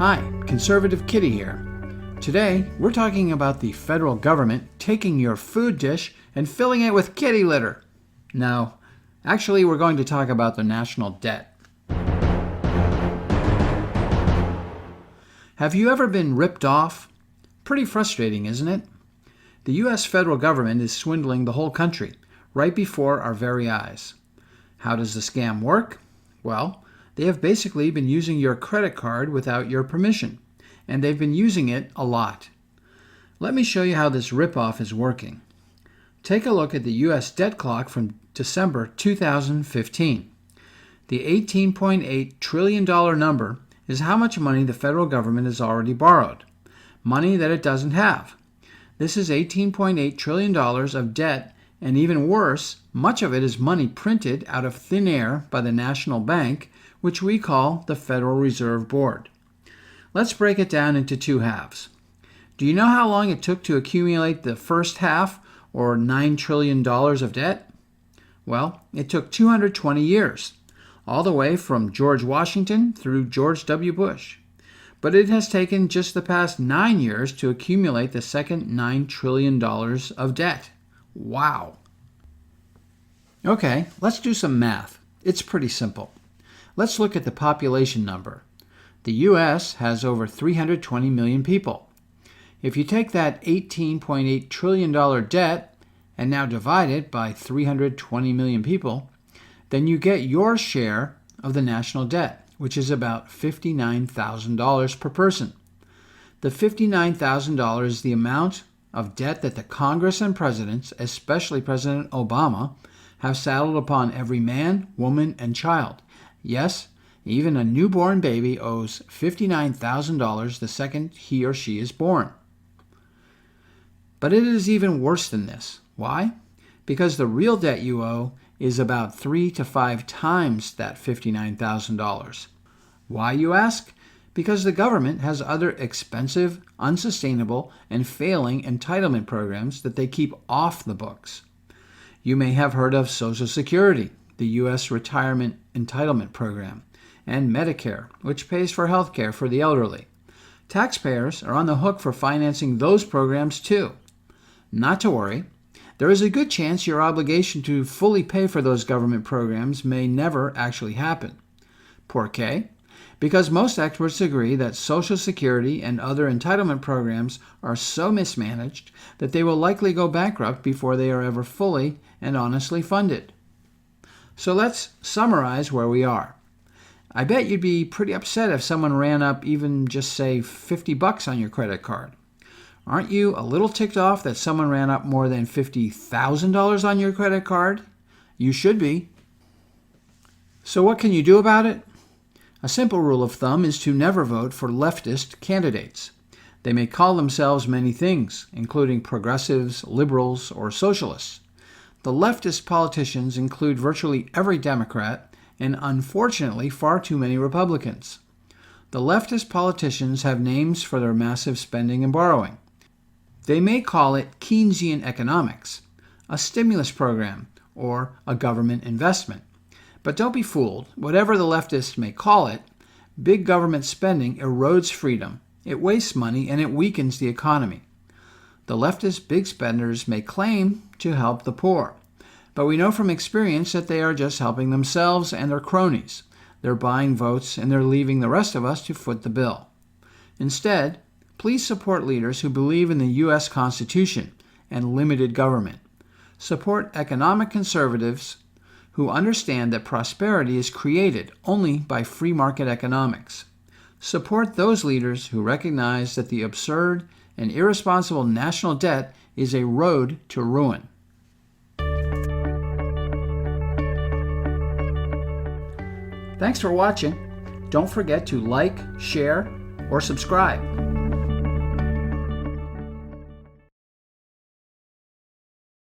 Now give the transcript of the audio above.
Hi, Conservative Kitty here. Today, we're talking about the federal government taking your food dish and filling it with kitty litter. No, actually, we're going to talk about the national debt. Have you ever been ripped off? Pretty frustrating, isn't it? The US Federal Government is swindling the whole country, right before our very eyes. How does the scam work? Well, they have basically been using your credit card without your permission, and they've been using it a lot. Let me show you how this ripoff is working. Take a look at the US debt clock from December 2015. The $18.8 trillion number is how much money the federal government has already borrowed, money that it doesn't have. This is $18.8 trillion of debt, and even worse, much of it is money printed out of thin air by the national bank, which we call the Federal Reserve Board. Let's break it down into two halves. Do you know how long it took to accumulate the first half, or $9 trillion of debt? Well, it took 220 years, all the way from George Washington through George W. Bush. But it has taken just the past 9 years to accumulate the second $9 trillion of debt. Wow. Okay, let's do some math. It's pretty simple. Let's look at the population number. The U.S. has over 320 million people. If you take that $18.8 trillion debt and now divide it by 320 million people, then you get your share of the national debt, which is about $59,000 per person. The $59,000 is the amount of debt that the Congress and presidents, especially President Obama, have saddled upon every man, woman, and child. Yes, even a newborn baby owes $59,000 the second he or she is born. But it is even worse than this. Why? Because the real debt you owe is about 3 to 5 times that $59,000. Why, you ask? Because the government has other expensive, unsustainable, and failing entitlement programs that they keep off the books. You may have heard of Social Security, the U.S. Retirement Entitlement Program, and Medicare, which pays for health care for the elderly. Taxpayers are on the hook for financing those programs too. Not to worry, there is a good chance your obligation to fully pay for those government programs may never actually happen. ¿Por qué? Because most experts agree that Social Security and other entitlement programs are so mismanaged that they will likely go bankrupt before they are ever fully and honestly funded. So let's summarize where we are. I bet you'd be pretty upset if someone ran up even just say $50 on your credit card. Aren't you a little ticked off that someone ran up more than $50,000 on your credit card? You should be. So what can you do about it? A simple rule of thumb is to never vote for leftist candidates. They may call themselves many things, including progressives, liberals, or socialists. The leftist politicians include virtually every Democrat and, unfortunately, far too many Republicans. The leftist politicians have names for their massive spending and borrowing. They may call it Keynesian economics, a stimulus program, or a government investment. But don't be fooled. Whatever the leftists may call it, big government spending erodes freedom, it wastes money, and it weakens the economy. The leftist big spenders may claim to help the poor, but we know from experience that they are just helping themselves and their cronies. They're buying votes, and they're leaving the rest of us to foot the bill. Instead, please support leaders who believe in the U.S. Constitution and limited government. Support economic conservatives who understand that prosperity is created only by free market economics. Support those leaders who recognize that the absurd and irresponsible national debt is a road to ruin. Thanks for watching. Don't forget to like, share, or subscribe.